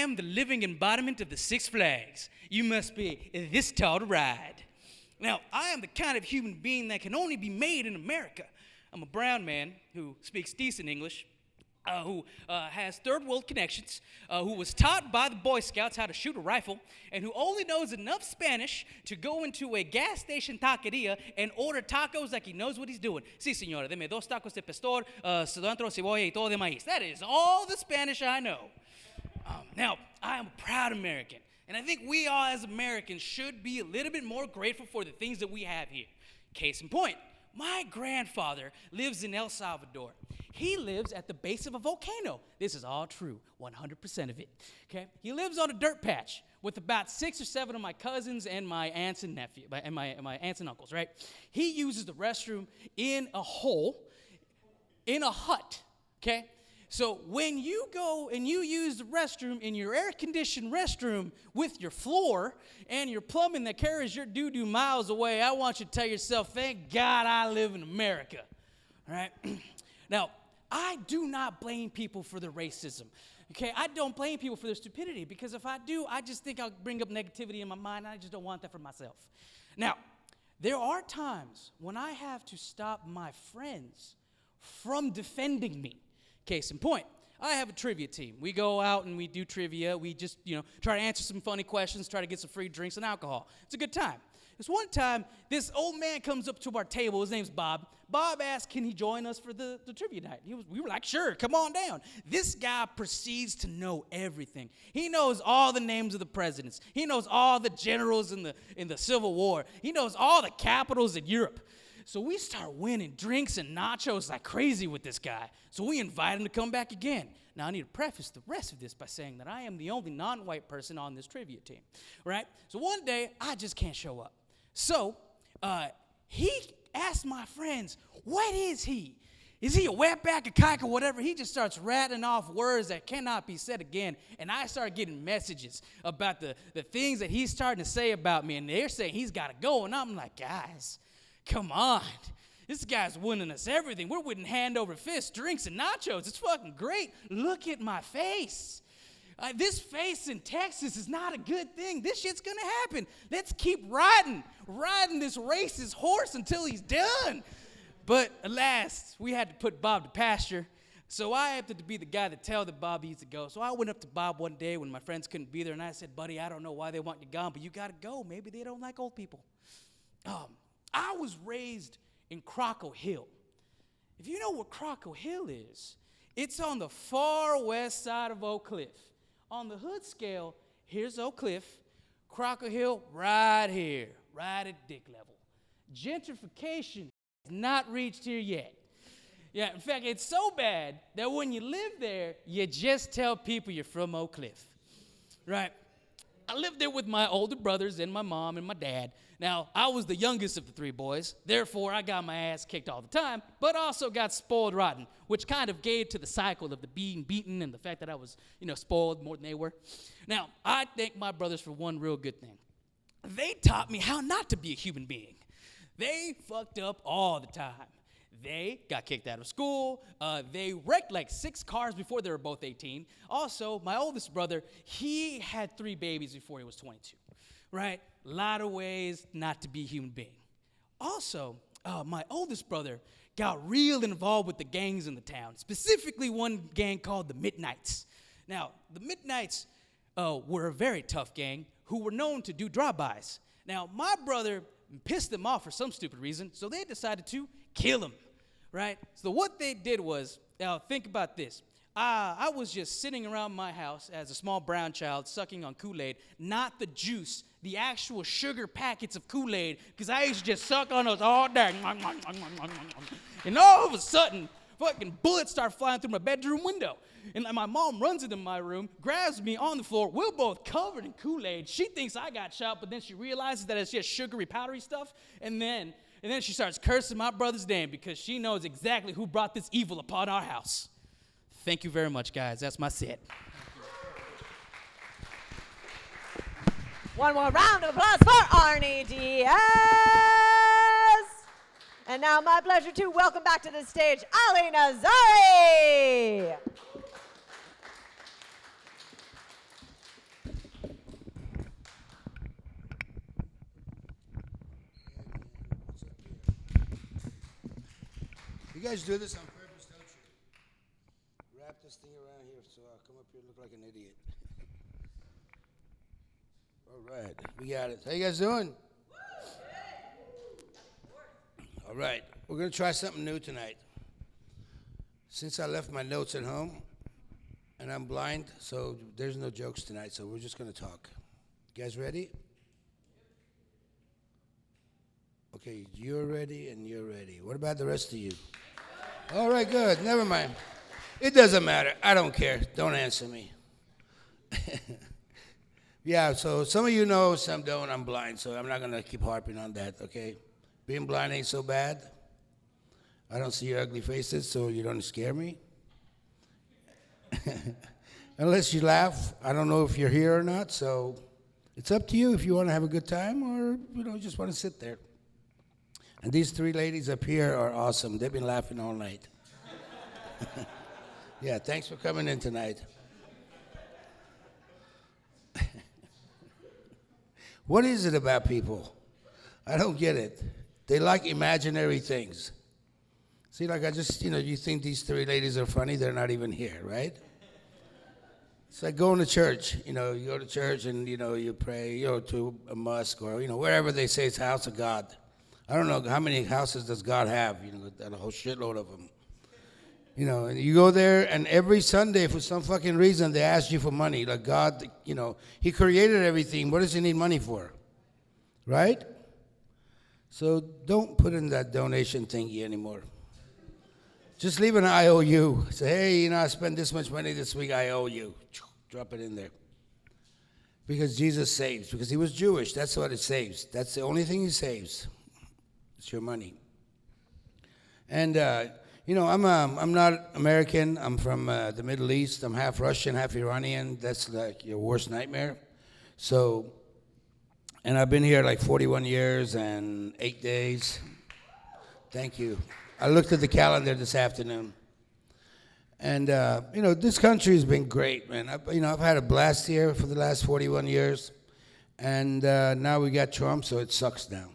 am the living embodiment of the Six Flags. You must be this tall to ride. Now, I am the kind of human being that can only be made in America. I'm a brown man who speaks decent English, who has third world connections, who was taught by the Boy Scouts how to shoot a rifle, and who only knows enough Spanish to go into a gas station taqueria and order tacos like he knows what he's doing. Sí, señora, deme dos tacos de pastor, cilantro, cebolla, y todo de maíz. That is all the Spanish I know. Now, I am a proud American, and I think we all as Americans should be a little bit more grateful for the things that we have here. Case in point, my grandfather lives in El Salvador. He lives at the base of a volcano. This is all true, 100% of it. Okay? He lives on a dirt patch with about 6 or 7 of my cousins and my aunts and my aunts and uncles, right? He uses the restroom in a hole in a hut, okay? So when you go and you use the restroom in your air-conditioned restroom with your floor and your plumbing that carries your doo-doo miles away, I want you to tell yourself, thank God I live in America, all right? Now, I do not blame people for their racism, okay? I don't blame people for their stupidity, because if I do, I just think I'll bring up negativity in my mind, and I just don't want that for myself. Now, there are times when I have to stop my friends from defending me. Case in point, I have a trivia team. We go out and we do trivia. We just, try to answer some funny questions, try to get some free drinks and alcohol. It's a good time. This one time, this old man comes up to our table. His name's Bob. Bob asked, can he join us for the trivia night? We were like, sure, come on down. This guy proceeds to know everything. He knows all the names of the presidents. He knows all the generals in the Civil War. He knows all the capitals in Europe. So we start winning drinks and nachos like crazy with this guy. So we invite him to come back again. Now, I need to preface the rest of this by saying that I am the only non-white person on this trivia team, right? So one day, I just can't show up. So he asked my friends, what is he? Is he a wetback, a kike, or whatever? He just starts rattling off words that cannot be said again. And I start getting messages about the things that he's starting to say about me. And they're saying he's got to go. And I'm like, guys, come on. This guy's winning us everything. We're winning hand over fist, drinks and nachos. It's fucking great. Look at my face. This face in Texas is not a good thing. This shit's going to happen. Let's keep riding this racist horse until he's done. But alas, we had to put Bob to pasture. So I happened to be the guy that tell the Bob he needs to go. So I went up to Bob one day when my friends couldn't be there, and I said, buddy, I don't know why they want you gone, but you got to go. Maybe they don't like old people. I was raised in Croco Hill. If you know what Croco Hill is, it's on the far west side of Oak Cliff. On the hood scale, here's Oak Cliff, Croco Hill right here, right at dick level. Gentrification has not reached here yet. Yeah, in fact, it's so bad that when you live there, you just tell people you're from Oak Cliff, right? I lived there with my older brothers and my mom and my dad. Now, I was the youngest of the 3 boys. Therefore, I got my ass kicked all the time, but also got spoiled rotten, which kind of gave to the cycle of the being beaten and the fact that I was, spoiled more than they were. Now, I thank my brothers for one real good thing. They taught me how not to be a human being. They fucked up all the time. They got kicked out of school. They wrecked like 6 cars before they were both 18. Also, my oldest brother, he had 3 babies before he was 22, right? A lot of ways not to be a human being. Also, my oldest brother got real involved with the gangs in the town, specifically one gang called the Midnights. Now, the Midnights were a very tough gang who were known to do drive-bys. Now, my brother pissed them off for some stupid reason, so they decided to kill him. Right? So what they did was, now think about this. I was just sitting around my house as a small brown child sucking on Kool-Aid, not the juice, the actual sugar packets of Kool-Aid, because I used to just suck on those all day. And all of a sudden, fucking bullets start flying through my bedroom window. And my mom runs into my room, grabs me on the floor. We're both covered in Kool-Aid. She thinks I got shot, but then she realizes that it's just sugary, powdery stuff. And then she starts cursing my brother's name because she knows exactly who brought this evil upon our house. Thank you very much, guys. That's my set. One more round of applause for Arnie Diaz. And now my pleasure to welcome back to the stage Ali Nazari. You guys do this on purpose, don't you? Wrap this thing around here so I'll come up here and look like an idiot. All right, we got it. How you guys doing? All right, we're going to try something new tonight. Since I left my notes at home, and I'm blind, so there's no jokes tonight, so we're just going to talk. You guys ready? Okay, you're ready and you're ready. What about the rest of you? All right, good. Never mind. It doesn't matter. I don't care. Don't answer me. Yeah, so some of you know, some don't. I'm blind, so I'm not going to keep harping on that, okay? Being blind ain't so bad. I don't see your ugly faces, so you don't scare me. Unless you laugh. I don't know if you're here or not, so it's up to you if you want to have a good time or, just want to sit there. And these three ladies up here are awesome. They've been laughing all night. Yeah, thanks for coming in tonight. What is it about people? I don't get it. They like imaginary things. See, like you think these three ladies are funny, they're not even here, right? It's like going to church. You go to church and, you pray, to a mosque or, wherever they say it's house of God. I don't know how many houses does God have, a whole shitload of them. And you go there and every Sunday for some fucking reason they ask you for money. Like God, He created everything. What does He need money for? Right? So don't put in that donation thingy anymore. Just leave an IOU. Say, hey, I spent this much money this week, I owe you. Drop it in there. Because Jesus saves. Because He was Jewish. That's what it saves. That's the only thing He saves. It's your money. And, I'm not American. I'm from the Middle East. I'm half Russian, half Iranian. That's like your worst nightmare. So, and I've been here like 41 years and 8 days. Thank you. I looked at the calendar this afternoon. And, this country has been great, man. I've had a blast here for the last 41 years. And now we got Trump, so it sucks now.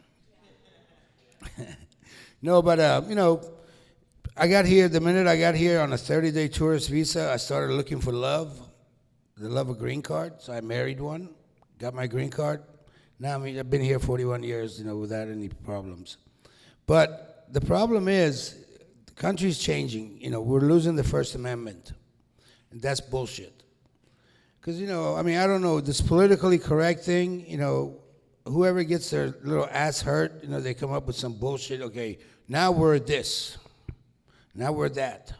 No, but, I got here, the minute I got here on a 30-day tourist visa, I started looking for love, the love of green card. So I married one, got my green card. Now, I've been here 41 years, without any problems. But the problem is, the country's changing. We're losing the First Amendment. And that's bullshit. Because, I don't know, this politically correct thing, whoever gets their little ass hurt, they come up with some bullshit. Okay, now we're this. Now we're that.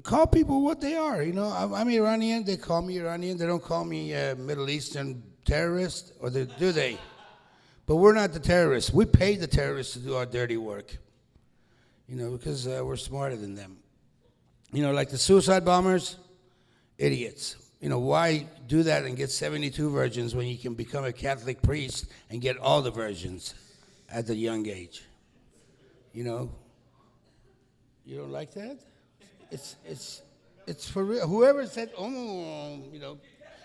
Call people what they are. I'm Iranian. They call me Iranian. They don't call me Middle Eastern terrorist, or do they? But we're not the terrorists. We pay the terrorists to do our dirty work, because we're smarter than them. Like the suicide bombers, idiots. Why do that and get 72 virgins when you can become a Catholic priest and get all the virgins at a young age? You don't like that? It's for real. Whoever said,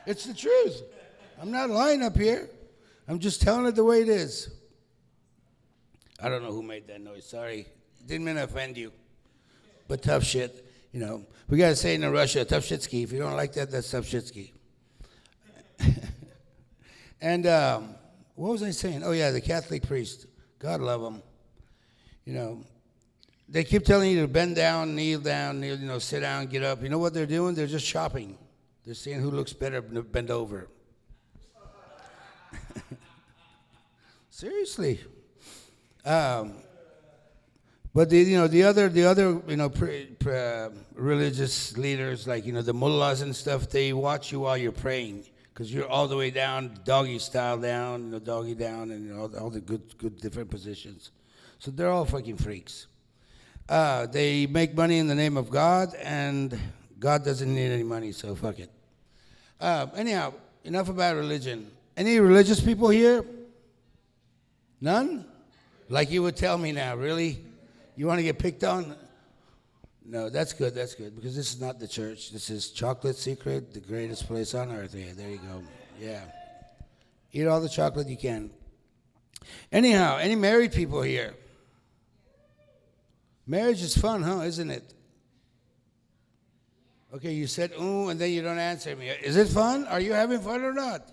it's the truth. I'm not lying up here. I'm just telling it the way it is. I don't know who made that noise. Sorry. Didn't mean to offend you. But tough shit. We got to say it in Russia, tough shitski. If you don't like that, that's tough shitski. And what was I saying? Oh, yeah, the Catholic priest. God love them. They keep telling you to bend down, kneel, sit down, get up. You know what they're doing? They're just shopping. They're seeing who looks better bent over. Seriously. But the other religious leaders, like the mullahs and stuff, they watch you while you're praying because you're all the way down, doggy style down, doggy down, and all the good different positions. So they're all fucking freaks. They make money in the name of God, and God doesn't need any money, so fuck it. Anyhow, enough about religion. Any religious people here? None? Like you would tell me now, really? You want to get picked on? No, that's good, because this is not the church. This is Chocolate Secret, the greatest place on earth. Yeah, there you go. Yeah. Eat all the chocolate you can. Anyhow, any married people here? Marriage is fun, huh? Isn't it? Okay, you said, ooh, and then you don't answer me. Is it fun? Are you having fun or not?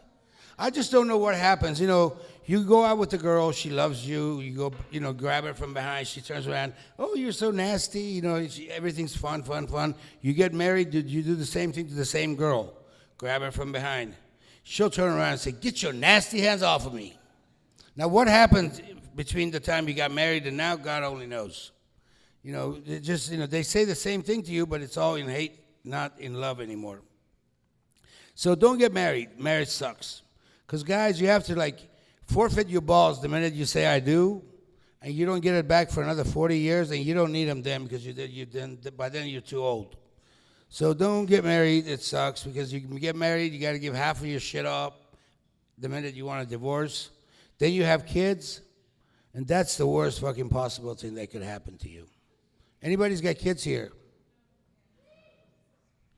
I just don't know what happens. You know, you go out with the girl, she loves you, you go, grab her from behind, she turns around, oh, you're so nasty, everything's fun, fun, fun. You get married, you do the same thing to the same girl, grab her from behind. She'll turn around and say, get your nasty hands off of me. Now, what happened between the time you got married and now, God only knows. They say the same thing to you, but it's all in hate, not in love anymore. So don't get married. Marriage sucks. Because, guys, you have to, forfeit your balls the minute you say I do, and you don't get it back for another 40 years, and you don't need them then because by then you're too old. So don't get married. It sucks because you get married, you got to give half of your shit up the minute you want a divorce. Then you have kids, and that's the worst fucking possible thing that could happen to you. Anybody's got kids here?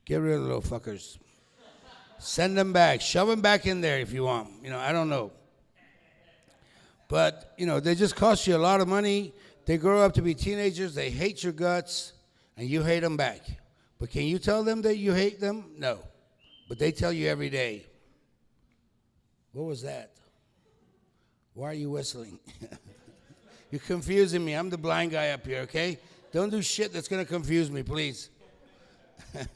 Get rid of the little fuckers. Send them back. Shove them back in there if you want. I don't know. But, they just cost you a lot of money. They grow up to be teenagers. They hate your guts, and you hate them back. But can you tell them that you hate them? No. But they tell you every day. What was that? Why are you whistling? You're confusing me. I'm the blind guy up here, okay? Don't do shit that's going to confuse me, please. I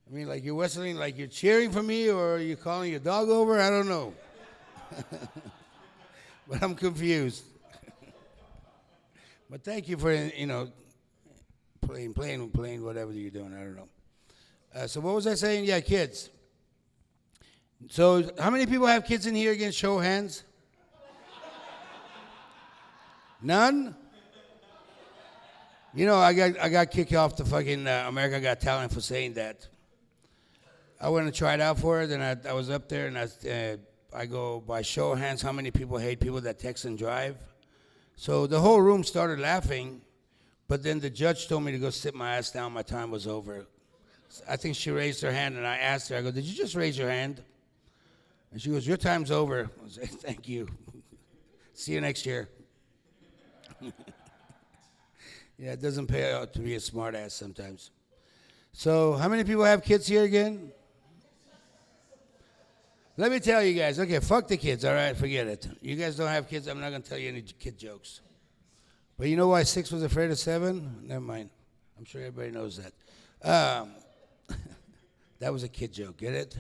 mean, like you're whistling, like you're cheering for me, or you're calling your dog over? I don't know. But I'm confused. But thank you for, playing whatever you're doing. I don't know. So what was I saying? Yeah, kids. So how many people have kids in here again? Show hands. None? I got kicked off the fucking America Got Talent for saying that. I went and tried out for it, and I was up there, and I go, by show of hands, how many people hate people that text and drive? So the whole room started laughing, but then the judge told me to go sit my ass down. My time was over. I think she raised her hand, and I asked her, I go, did you just raise your hand? And she goes, your time's over. I was like, thank you. See you next year. Yeah, it doesn't pay out to be a smart ass sometimes. So how many people have kids here again? Let me tell you guys. Okay, fuck the kids, all right? Forget it. You guys don't have kids. I'm not going to tell you any kid jokes. But you know why 6 was afraid of 7? Never mind. I'm sure everybody knows that. That was a kid joke. Get it?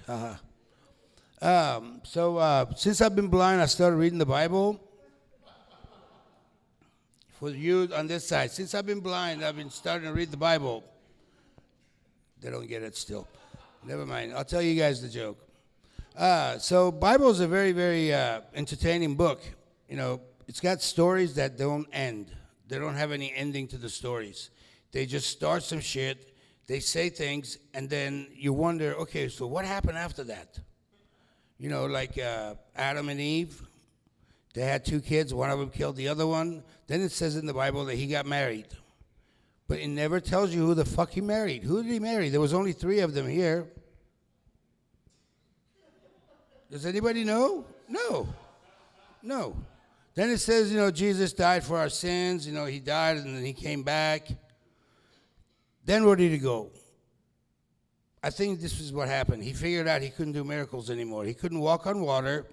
So since I've been blind, I started reading the Bible. For you on this side, since I've been blind, I've been starting to read the Bible. They don't get it still. Never mind. I'll tell you guys the joke. So Bible is a very, very entertaining book. It's got stories that don't end. They don't have any ending to the stories. They just start some shit. They say things, and then you wonder, okay, so what happened after that? Like Adam and Eve. They had 2 kids. One of them killed the other one. Then it says in the Bible that he got married. But it never tells you who the fuck he married. Who did he marry? There was only 3 of them here. Does anybody know? No. Then it says, Jesus died for our sins. He died and then he came back. Then where did he go? I think this is what happened. He figured out he couldn't do miracles anymore. He couldn't walk on water.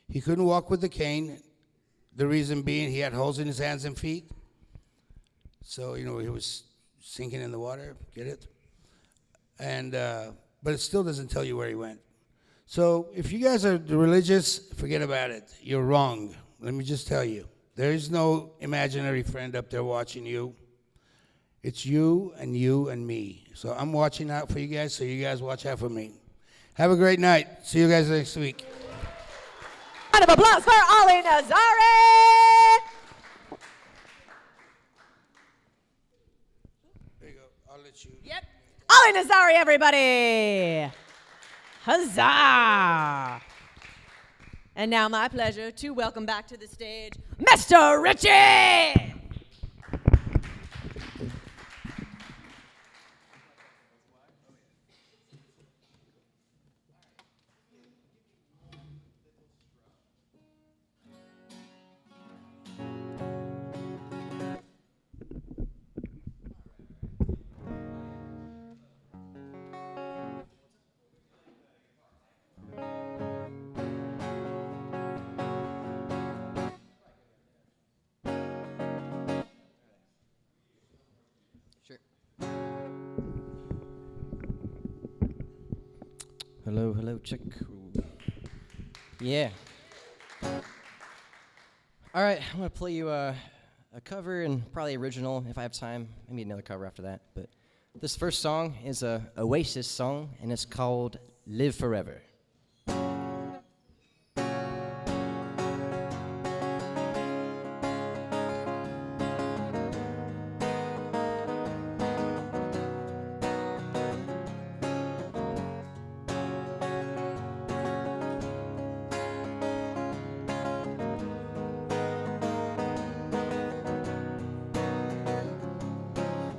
He couldn't walk with the cane. The reason being he had holes in his hands and feet. So, he was sinking in the water. Get it? And but it still doesn't tell you where he went. So if you guys are religious, forget about it. You're wrong. Let me just tell you. There is no imaginary friend up there watching you. It's you and me. So I'm watching out for you guys, so you guys watch out for me. Have a great night. See you guys next week. Round of applause for Ali Nazari! There you go. I'll let you. Yep. Ali Nazari, everybody! Huzzah! And now my pleasure to welcome back to the stage, Mr. Richie! Hello, hello, check. Yeah. All right, I'm gonna play you a cover and probably original if I have time. Maybe another cover after that. But this first song is a Oasis song, and it's called "Live Forever."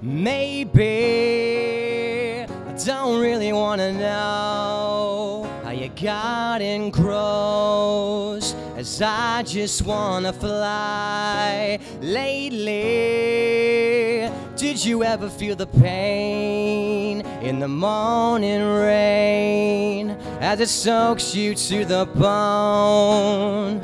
Maybe I don't really wanna know how you got in close, as I just wanna fly. Lately, did you ever feel the pain in the morning rain as it soaks you to the bone?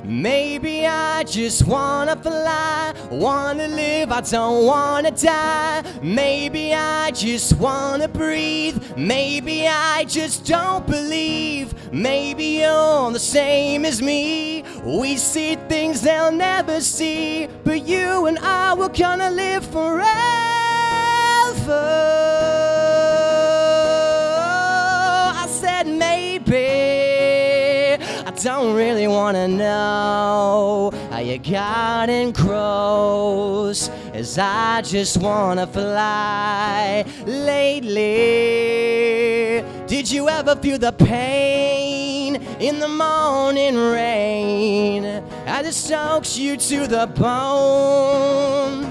Maybe I just wanna fly, wanna live, I don't wanna die. Maybe I just wanna breathe, maybe I just don't believe. Maybe you're the same as me, we see things they'll never see. But you and I, we're gonna live forever. I said maybe I don't really wanna know how you got in close, as I just wanna fly. Lately, did you ever feel the pain in the morning rain as it soaks you to the bone?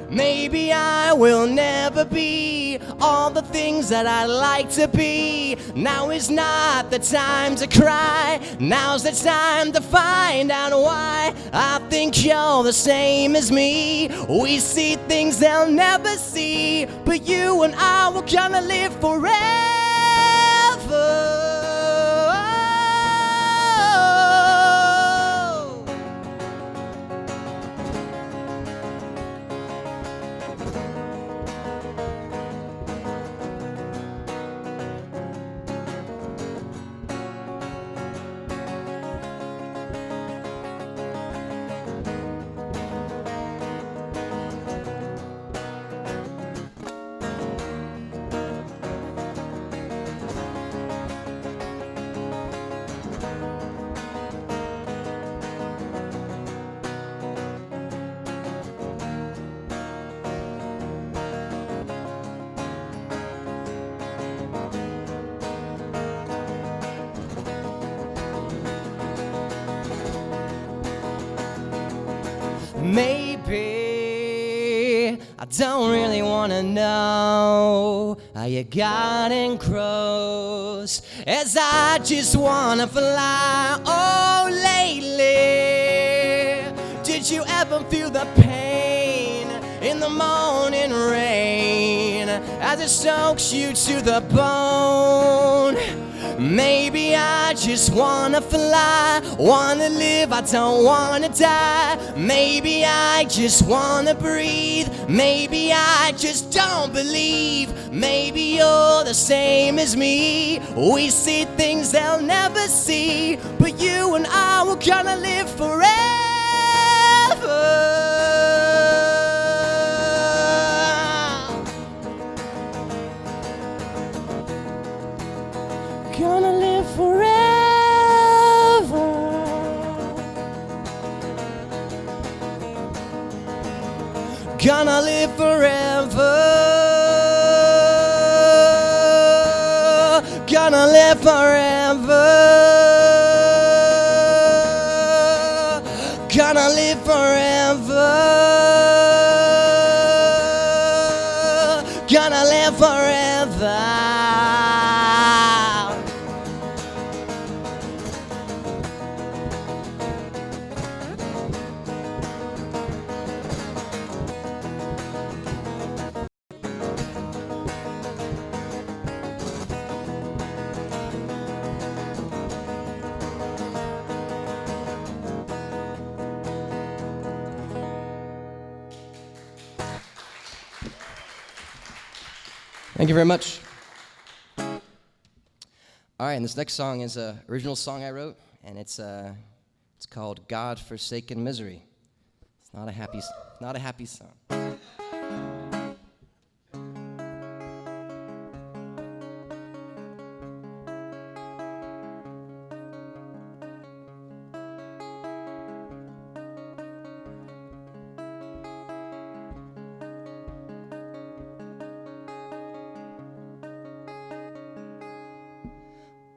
Maybe I will never be all the things that I'd like to be. Now is not the time to cry, now's the time to find out why. I think you're the same as me, we see things they'll never see. But you and I, we're gonna live forever. Maybe I don't really wanna know how you got in close, as I just wanna fly. Oh, lately, did you ever feel the pain in the morning rain as it soaks you to the bone? Maybe I just wanna fly, wanna live, I don't wanna die. Maybe I just wanna breathe, maybe I just don't believe. Maybe you're the same as me, we see things they'll never see. But you and I, we're gonna live forever. Gonna live forever. Gonna live forever. Gonna live forever. Gonna live forever. Gonna live forever. Thank you very much. All right, and this next song is an original song I wrote, and it's called "God Forsaken Misery." It's not a happy song.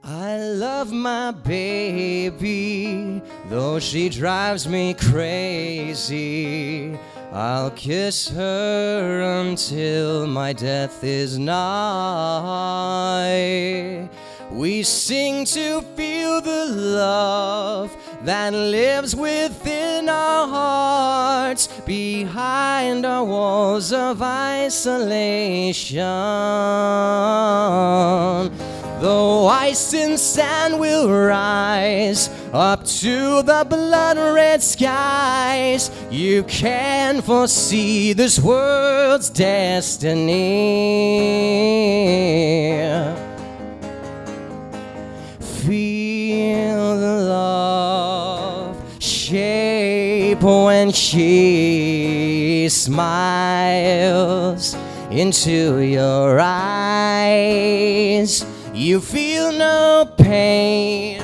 I love my baby, though she drives me crazy. I'll kiss her until my death is nigh. We sing to feel the love that lives within our hearts, behind our walls of isolation. Though ice and sand will rise up to the blood-red skies, you can foresee this world's destiny. Feel the love shape when she smiles into your eyes. You feel no pain,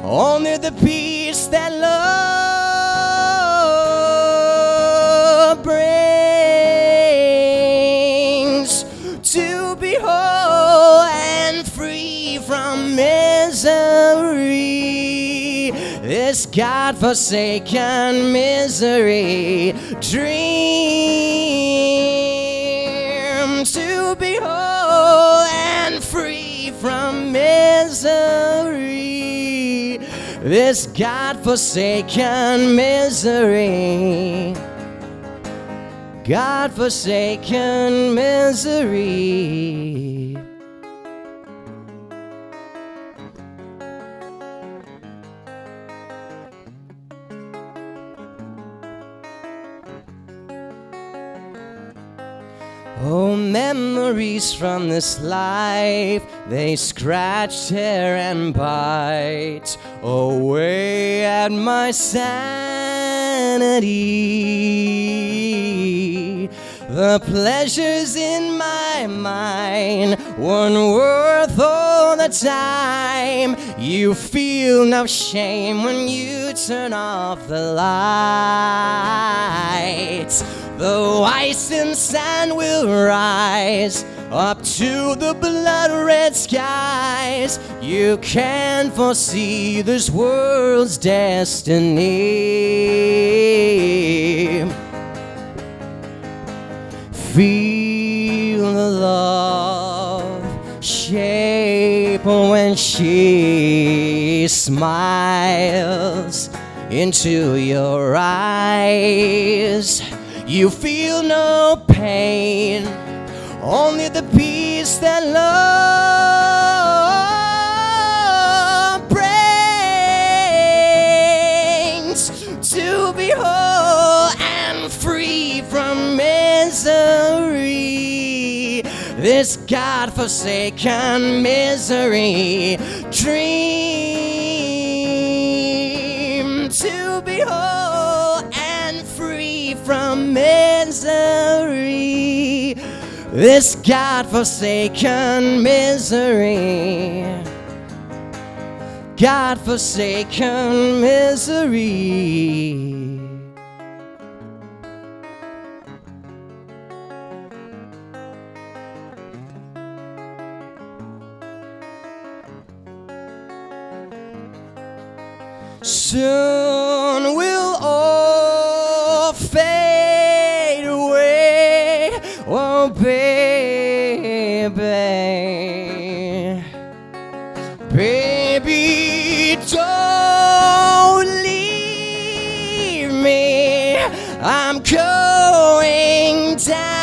only the peace that love brings. To be whole and free from misery, this God-forsaken misery. Dream to be whole and free from misery, this God-forsaken misery, God-forsaken misery. Oh, memories from this life, they scratch, tear, and bite away at my sanity. The pleasures in my mind weren't worth all the time. You feel no shame when you turn off the lights. Though ice and sand will rise up to the blood-red skies, you can foresee this world's destiny. Feel the love shape when she smiles into your eyes. You feel no pain, only the peace that love brings. To be whole and free from misery, this God-forsaken misery. Dream to be whole and free from misery, this God-forsaken misery, God-forsaken misery. Soon we'll all fade away, oh baby, baby, don't leave me, I'm going down.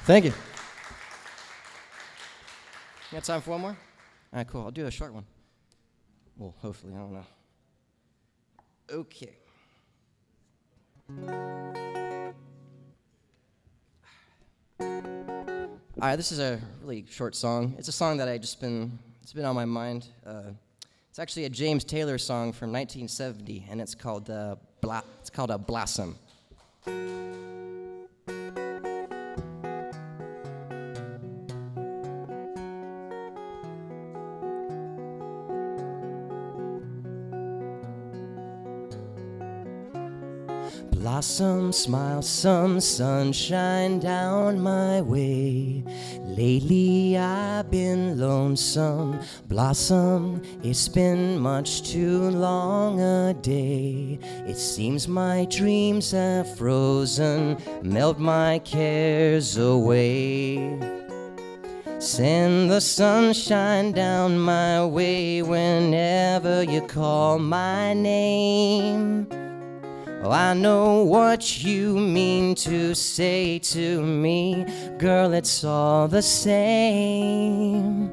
Thank you. Got time for one more? All right, cool. I'll do a short one. Well, hopefully, I don't know. Okay. All right, this is a really short song. It's a song that it's been on my mind. It's actually a James Taylor song from 1970, and it's called Blossom. Blossom, smile some sunshine down my way. Lately I've been lonesome. Blossom, it's been much too long a day. It seems my dreams have frozen, melt my cares away. Send the sunshine down my way whenever you call my name. Oh, I know what you mean to say to me, girl, it's all the same.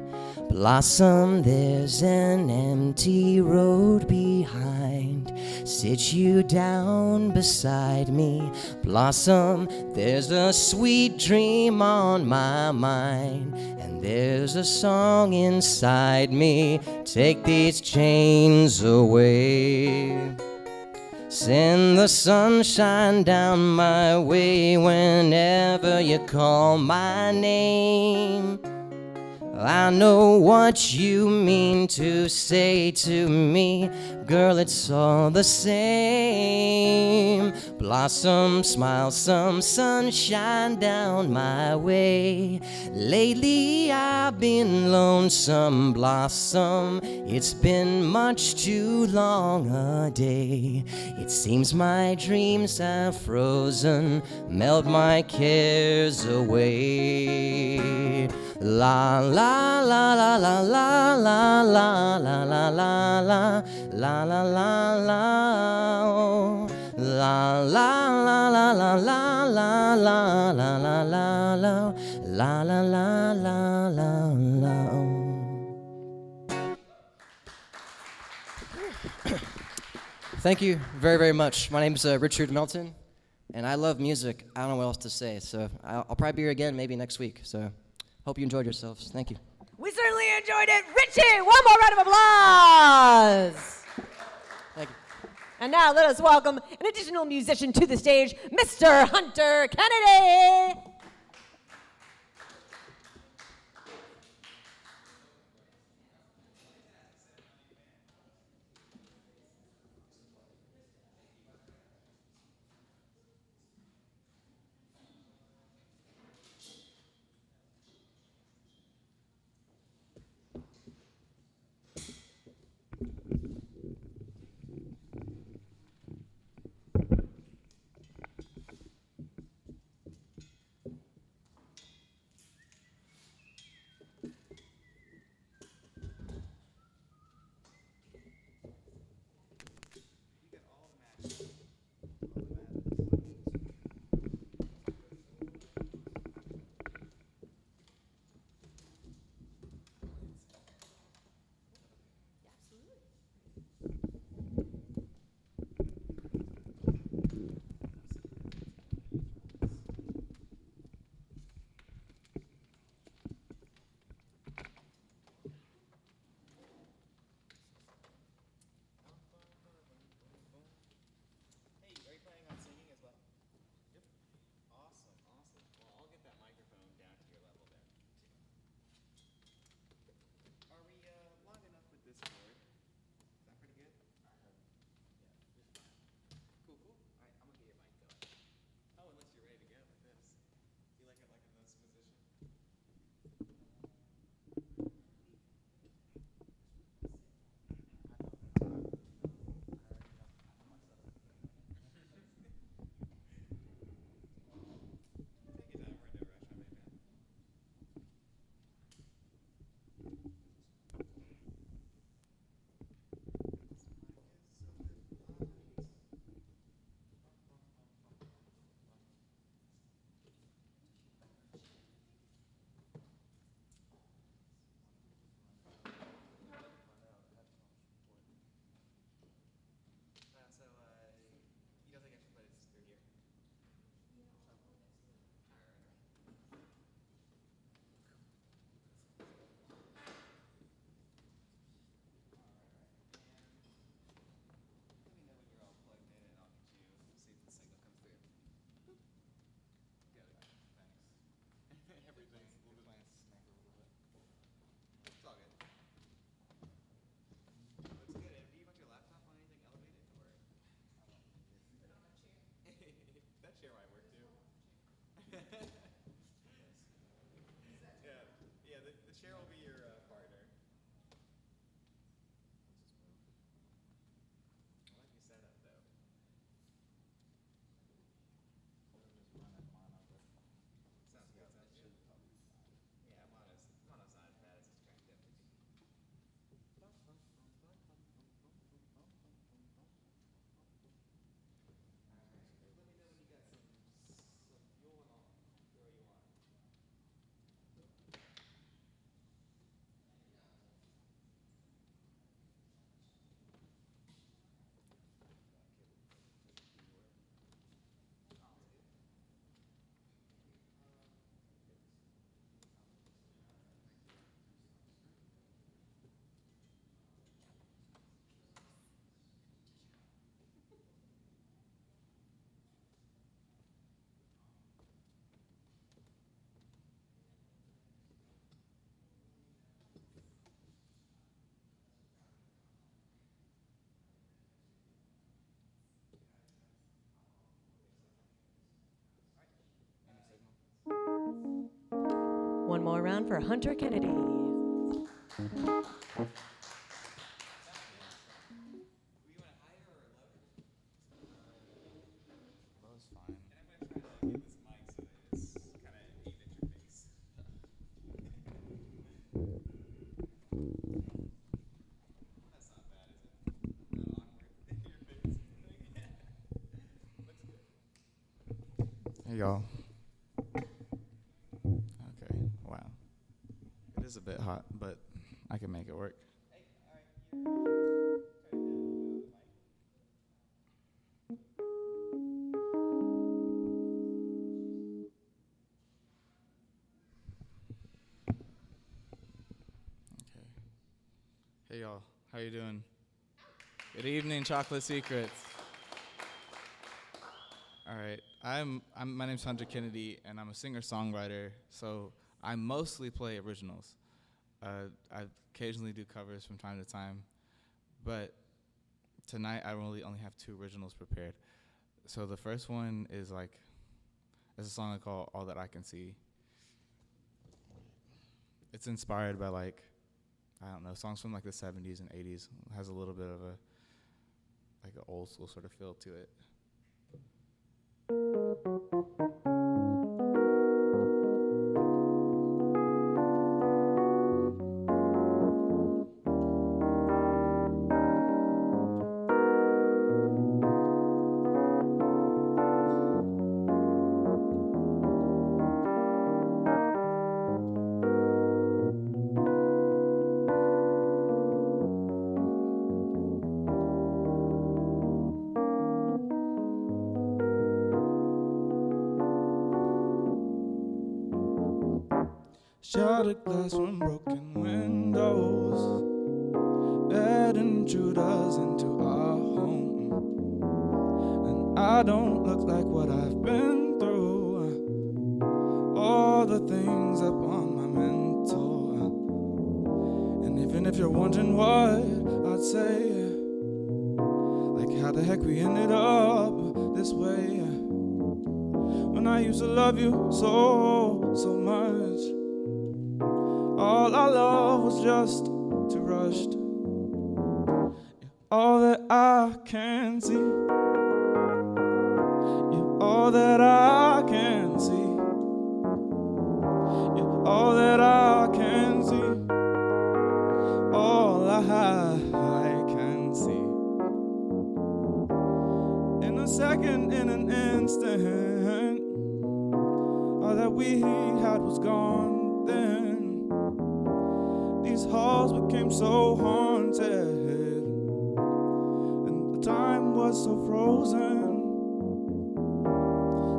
Blossom, there's an empty road behind. Sit you down beside me. Blossom, there's a sweet dream on my mind, and there's a song inside me. Take these chains away. Send the sunshine down my way whenever you call my name. I know what you mean to say to me, girl, it's all the same. Blossom, smile some sunshine down my way. Lately I've been lonesome. Blossom, it's been much too long a day. It seems my dreams have frozen, melt my cares away. La la la la la la la la la la la la la la la la oh. La la la la la la la la la la la la la la la la la. Thank you very, very much. My name is Richard Melton, and I love music. I don't know what else to say, so I'll probably be here again maybe next week. So hope you enjoyed yourselves. Thank you. We certainly enjoyed it. Richie, one more round of applause. Thank you. And now let us welcome an additional musician to the stage, Mr. Hunter Kennedy. One more round for Hunter Kennedy. Hey y'all. Okay, wow. It is a bit hot, but I can make it work. Okay. Hey y'all, how you doing? Good evening, Chocolate Secrets. All right, my name's Hunter Kennedy, and I'm a singer-songwriter. So I mostly play originals. I occasionally do covers from time to time, but tonight I really only have 2 originals prepared. So the first one is it's a song I call "All That I Can See." It's inspired by I don't know, songs from the 70s and 80s. It has a little bit of an old school sort of feel to it. Shattered glass from broken windows, add intruders into our home. And I don't look like what I've been through, all the things up on my mental. And even if you're wondering what I'd say, how the heck we ended up this way, when I used to love you so much. All our love was just too rushed. You're all that I can see. You're all that I can see. You're all that I can see. All I can see. In a second, in an instant, all that we had was gone then. These halls became so haunted, and the time was so frozen.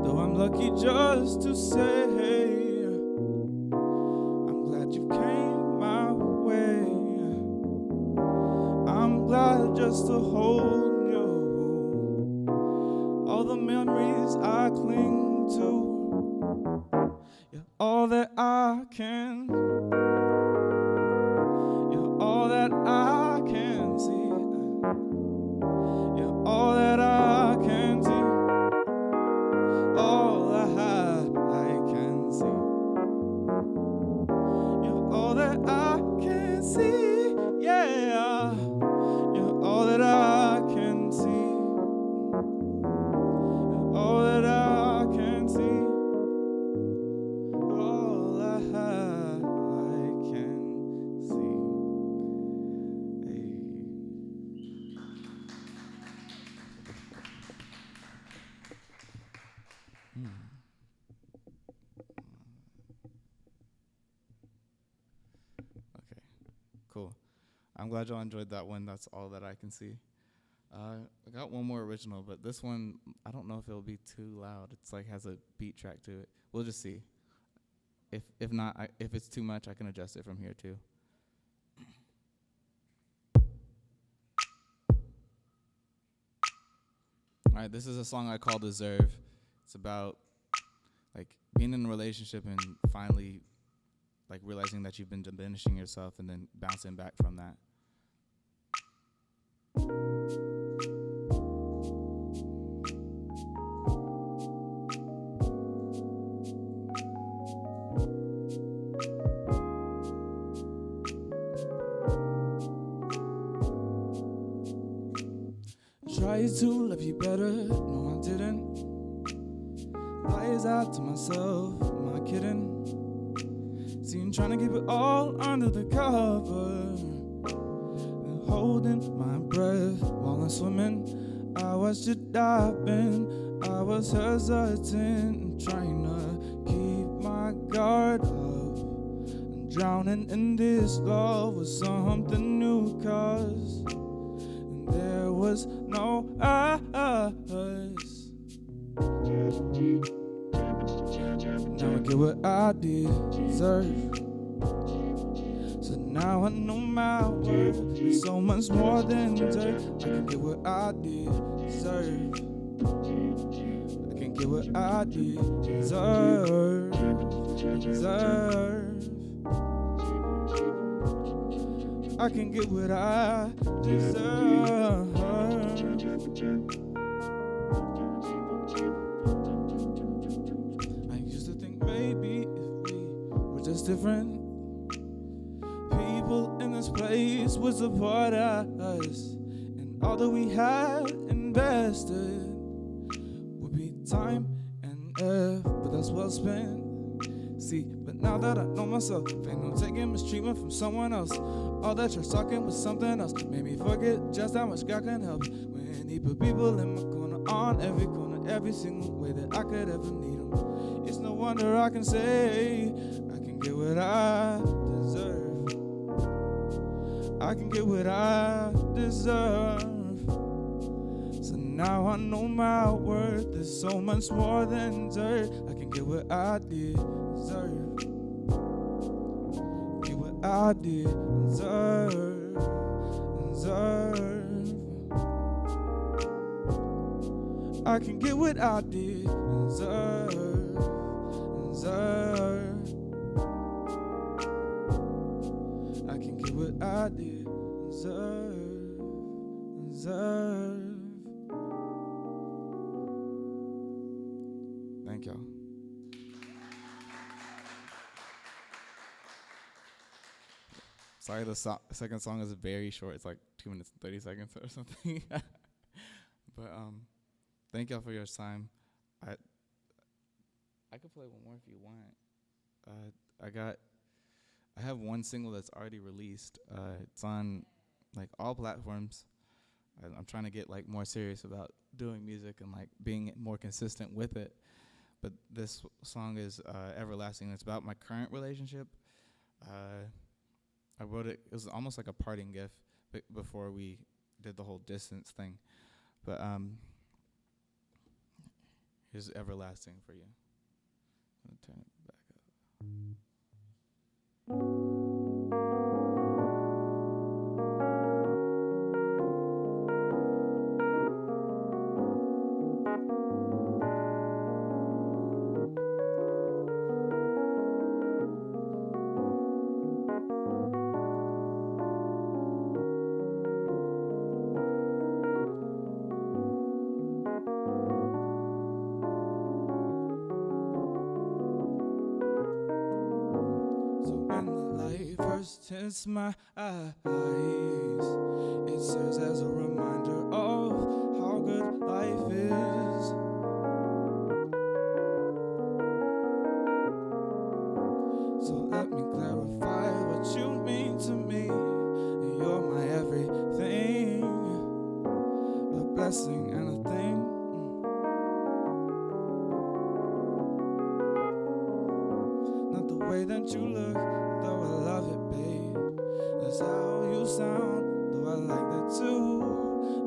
Though I'm lucky just to say, I'm glad you came my way. I'm glad just to hold you. All the memories I cling to, you're all that I can. All that I can see. You're all that I can see. I'm glad y'all enjoyed that one. That's all that I can see. I got one more original, but this one, I don't know if it'll be too loud. It's like has a beat track to it. We'll just see. If not, if it's too much, I can adjust it from here too. All right, this is a song I call Deserve. It's about like being in a relationship and finally like realizing that you've been diminishing yourself and then bouncing back from that. Tried to love you better, no I didn't. Lies out to myself, am I kidding? Seen trying to keep it all under the cover, and holding my breath while I'm swimming. I was just diving, I was hesitant, trying to keep my guard up. And drowning in this love was something new, 'cause there was no us. Now I get what I deserve. So now I know my worth. There's so much more than dirt. I can get what I deserve. I can get what I deserve. I can get what I deserve. I used to think maybe if we were just different, people in this place would support us, and all that we had invested would be time and effort, but that's well spent. See, but now that I know myself, ain't no taking mistreatment from someone else. All that trash talking was something else, made me forget just how much God can help. When He put people in my corner, on every corner, every single way that I could ever need them. It's no wonder I can say I can get what I deserve. I can get what I deserve. So now I know my worth. There's so much more than dirt. I can get what I deserve. Get what I deserve. I can get what I deserve. I can get what I deserve. Thank y'all. Sorry, the second song is very short. It's like 2 minutes and 30 seconds or something. But thank y'all for your time. I could play one more if you want. I have one single that's already released. It's on like all platforms. I'm trying to get like more serious about doing music and like being more consistent with it. But this song is Everlasting. It's about my current relationship. I wrote it. It was almost like a parting gift before we did the whole distance thing. But here's Everlasting for you. I'm gonna turn it back up. Hits my eyes, it serves as a reminder of how good life is. So let me clarify what you mean to me. You're my everything, a blessing and a thing. Not the way that you look, though I love it, babe. That's how you sound, though I like that too.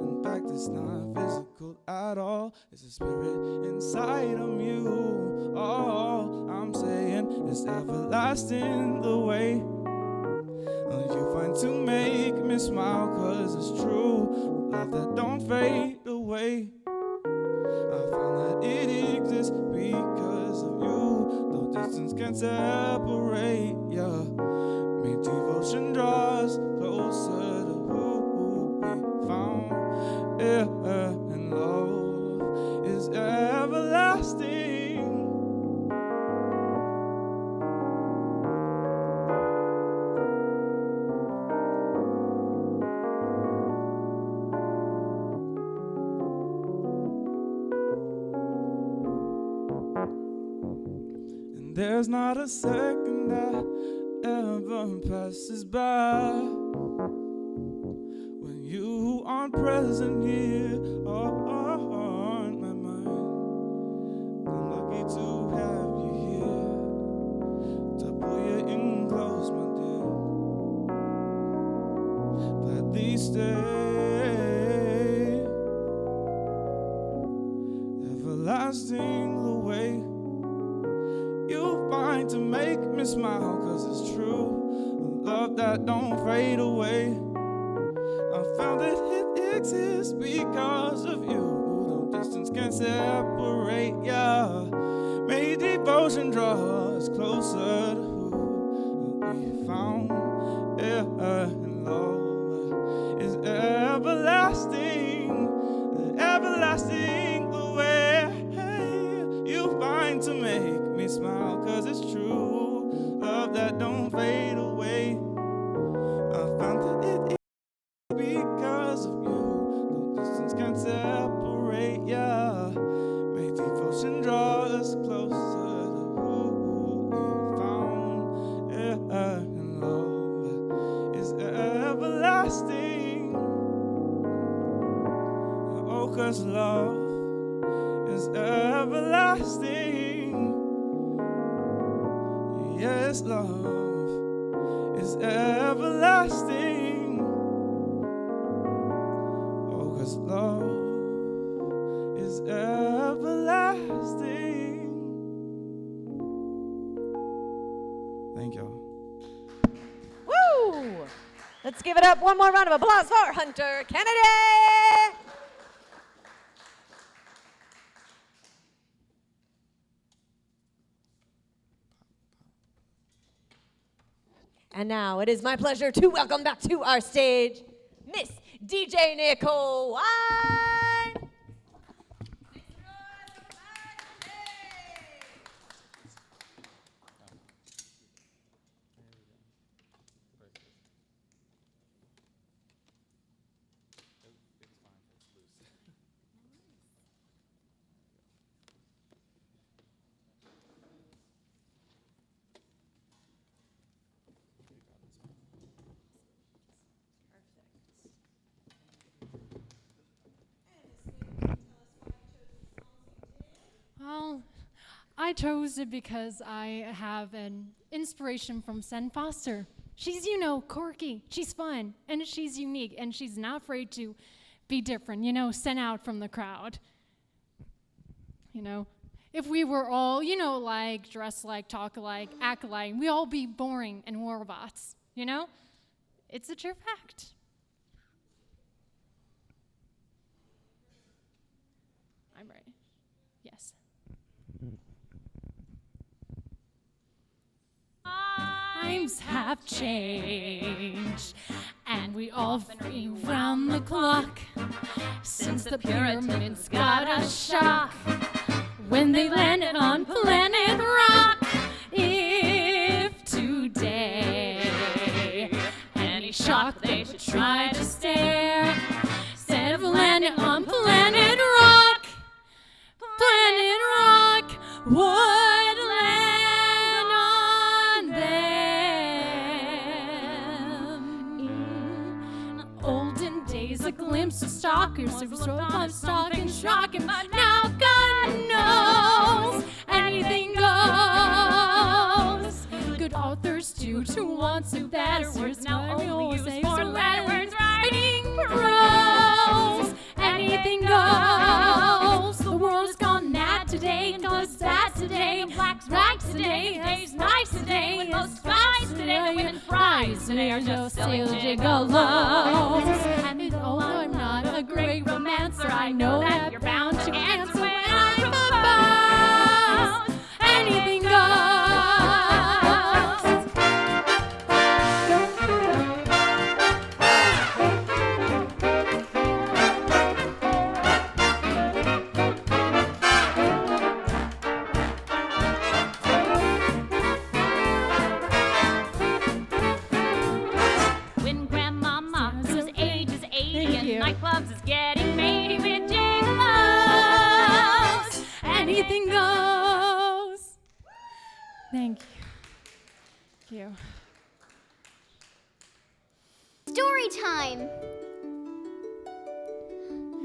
In fact, it's not physical at all. It's a spirit inside of you. All I'm saying is everlasting the way you find to make me smile, 'cause it's true. Love that don't fade away. I found that it exists because of you. Though distance can separate, yeah. May devotion draw us closer to who we found. Yeah, and love is everlasting. And there's not a second that ever passes by when you aren't present here on my mind. I'm lucky to have you here to pull you in close, my dear. Gladly stay, everlasting the way you find to make me smile, 'cause it's true. Love that don't fade away. I found that it exists because of you. No distance can separate, yeah. May devotion draw us closer to who we found. Yeah, and love is everlasting, everlasting the way you find to make me smile, 'cause it's true. Love that don't fade away. I found that it is because of you. No distance can separate, yeah. May devotion draw us closer to who we found. Yeah, and love is everlasting. Oh, 'cause love is everlasting. Yes, love is everlasting. Oh, 'cause love is everlasting. Thank y'all. Woo! Let's give it up. One more round of applause for Hunter Kennedy. And now it is my pleasure to welcome back to our stage Miss DJ Nicole Wine. Well, I chose it because I have an inspiration from Sen Foster. She's, quirky, she's fun, and she's unique, and she's not afraid to be different, stand out from the crowd. If we were all, like, dress like, talk alike, act alike, we'd all be boring and robots, It's a true fact. I'm ready. Yes. Times have changed, and we all free round the clock. Since the pyramids got a shock when they landed on planet Rock. If today any shock they should try to stare, instead of landing on planet Rock, planet Rock would land on them. In olden days, a glimpse of stalkers, it was robots stalking, shocking, but now God knows anything goes. Good authors do to want to better words, now only today. Days nights today. When most skies today. The women fries today are just silly gigolos. And although I'm not a great romancer, I know that you're bound to answer when I propose. Anything goes. When Grandmama, whose age is 80 and nightclubs is getting matey with gigolos, anything goes. Thank you. Story time!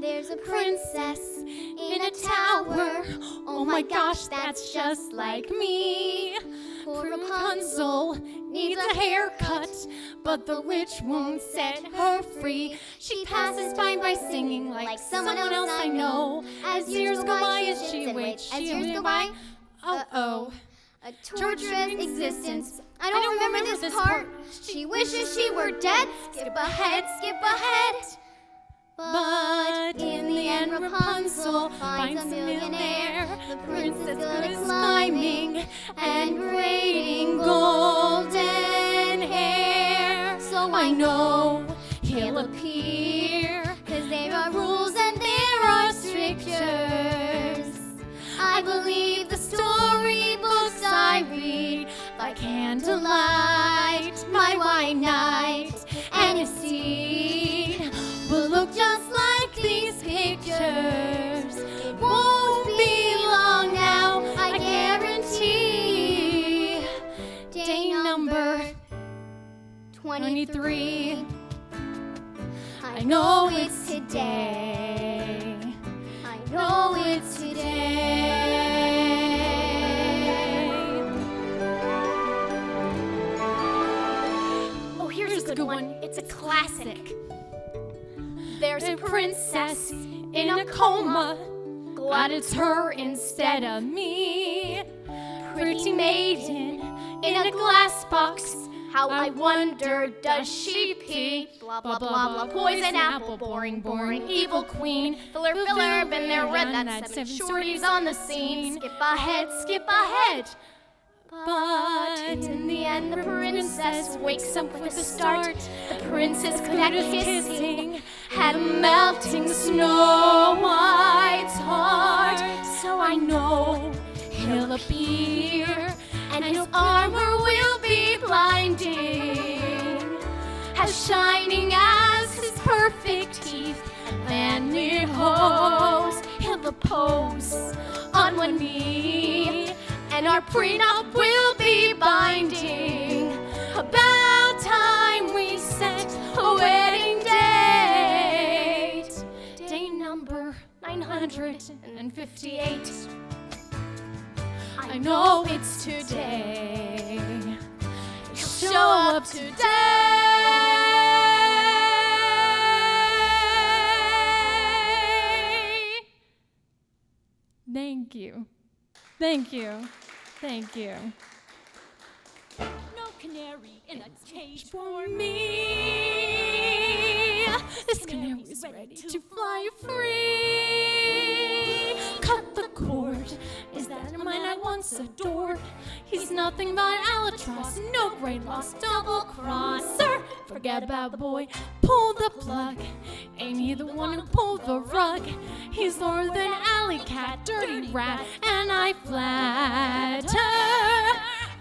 There's a princess in a tower. Oh my gosh, that's just like me. Poor Rapunzel needs a haircut, but the witch won't set her free. She passes by singing like someone else I know. As years go by, is she a witch? As years go by, oh. A torturous existence. I don't remember this part. She wishes she were dead. Skip ahead, skip ahead. But in the end, Rapunzel finds a millionaire. The princess good at climbing and braiding golden hair. So I know he'll appear, 'cause there are rules and there are strictures. I believe the storybooks I read by candlelight, my white knight, and a seed will look just like these pictures. It won't be long now, I guarantee. Day number 23. I know it's today. I know it's today. Oh, here's a good one. It's a classic. There's a princess in a coma. Glad it's her instead of me. Pretty maiden in a glass box. How I wonder, does she pee? Blah, blah, blah, blah. Poison apple, boring, boring. Evil queen. Filler, filler, been there, read that. 7 shorties on the scene. Skip ahead, skip ahead. But in the end, the princess wakes up with a start. The princess could act kissing, had melting Snow White's heart. So I know he'll appear, and his armor will be blinding, as shining as his perfect teeth and manly hose. He'll pose on one knee, and our prenup will be binding. About time we set a wedding date. Day number 958. I know it's today. You'll show up today. Thank you. Thank you. Thank you. No canary in a cage for me. This canary is ready to fly free. Cut the cord. Is that a man I once adored? He's nothing but albatross, no great loss, double crosser. Forget about the boy, pull the plug. Ain't he the one who pulled the rug? He's lower than alley cat, dirty rat, and I flatter.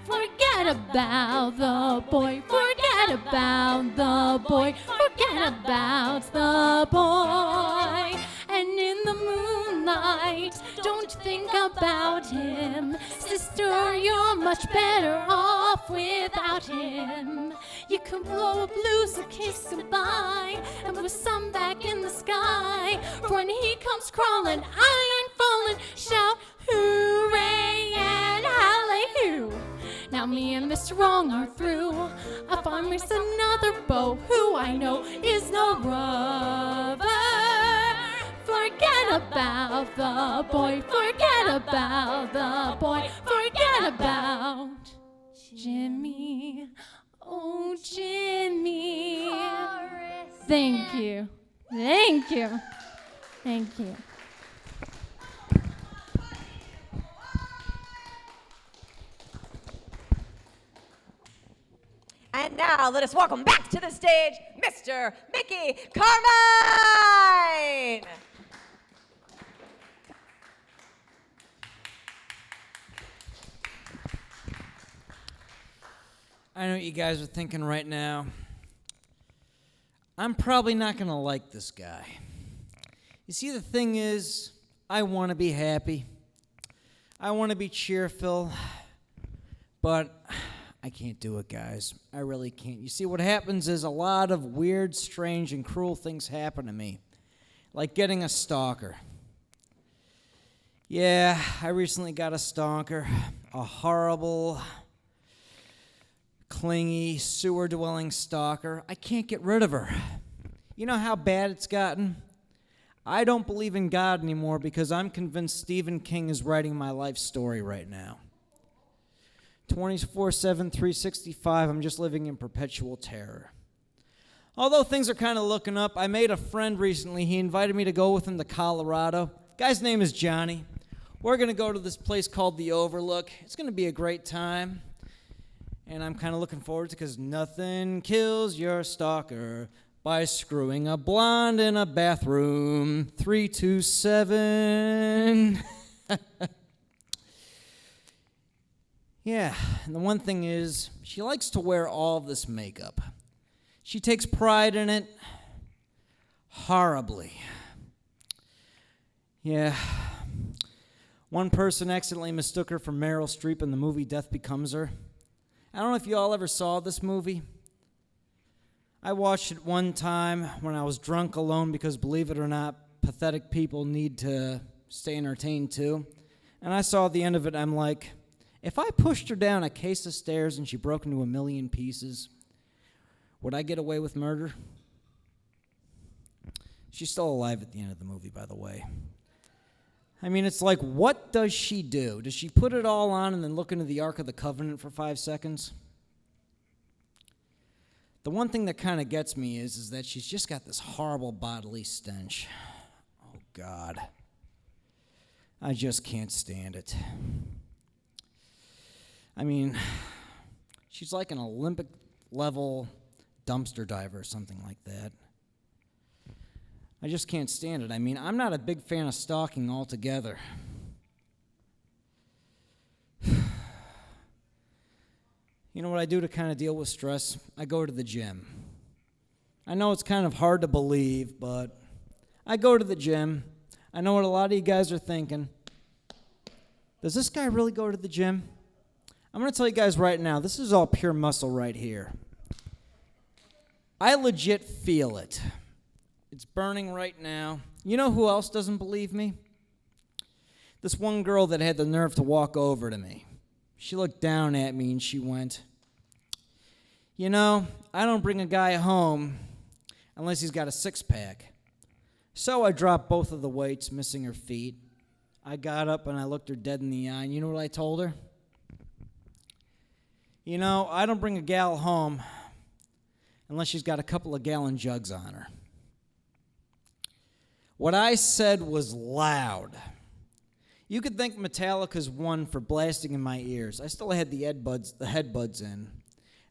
Forget about the boy, forget about the boy, forget about the boy. And in the moonlight, don't think about him. Sister, you're much better off without him. You can blow a blues a kiss goodbye, and with sun back in the sky, for when he comes crawling, I ain't falling. Shout hooray and hallelujah. Now me and Mr. Wrong are through. I find me another beau who I know is no rubber. Forget about the boy, forget about the boy, forget What about Jimmy? Oh, Jimmy. Thank you. Thank you. Thank you. And now let us welcome back to the stage, Mr. Mickey Carmine. I know what you guys are thinking right now. I'm probably not going to like this guy. You see, the thing is, I want to be happy. I want to be cheerful. But I can't do it, guys. I really can't. You see, what happens is a lot of weird, strange, and cruel things happen to me. Like getting a stalker. Yeah, I recently got a stalker. A horrible, clingy, sewer-dwelling stalker. I can't get rid of her. You know how bad it's gotten? I don't believe in God anymore because I'm convinced Stephen King is writing my life story right now. 24/7, 365, I'm just living in perpetual terror. Although things are kind of looking up, I made a friend recently. He invited me to go with him to Colorado. Guy's name is Johnny. We're going to go to this place called The Overlook. It's going to be a great time. And I'm kind of looking forward to it because nothing kills your stalker by screwing a blonde in a bathroom. 327. Yeah, and the one thing is, she likes to wear all of this makeup. She takes pride in it horribly. Yeah. One person accidentally mistook her for Meryl Streep in the movie Death Becomes Her. I don't know if you all ever saw this movie. I watched it one time when I was drunk alone because, believe it or not, pathetic people need to stay entertained too. And I saw the end of it, I'm like, if I pushed her down a case of stairs and she broke into a million pieces, would I get away with murder? She's still alive at the end of the movie, by the way. I mean, it's like, what does she do? Does she put it all on and then look into the Ark of the Covenant for 5 seconds? The one thing that kind of gets me is that she's just got this horrible bodily stench. Oh, God. I just can't stand it. I mean, she's like an Olympic-level dumpster diver or something like that. I just can't stand it. I mean, I'm not a big fan of stalking altogether. You know what I do to kind of deal with stress? I go to the gym. I know it's kind of hard to believe, but I go to the gym. I know what a lot of you guys are thinking. Does this guy really go to the gym? I'm going to tell you guys right now, this is all pure muscle right here. I legit feel it. It's burning right now. You know who else doesn't believe me? This one girl that had the nerve to walk over to me. She looked down at me and she went, you know, I don't bring a guy home unless he's got a six-pack. So I dropped both of the weights, missing her feet. I got up and I looked her dead in the eye, and you know what I told her? You know, I don't bring a gal home unless she's got a couple of gallon jugs on her. What I said was loud. You could thank Metallica's one for blasting in my ears. I still had the headbuds in.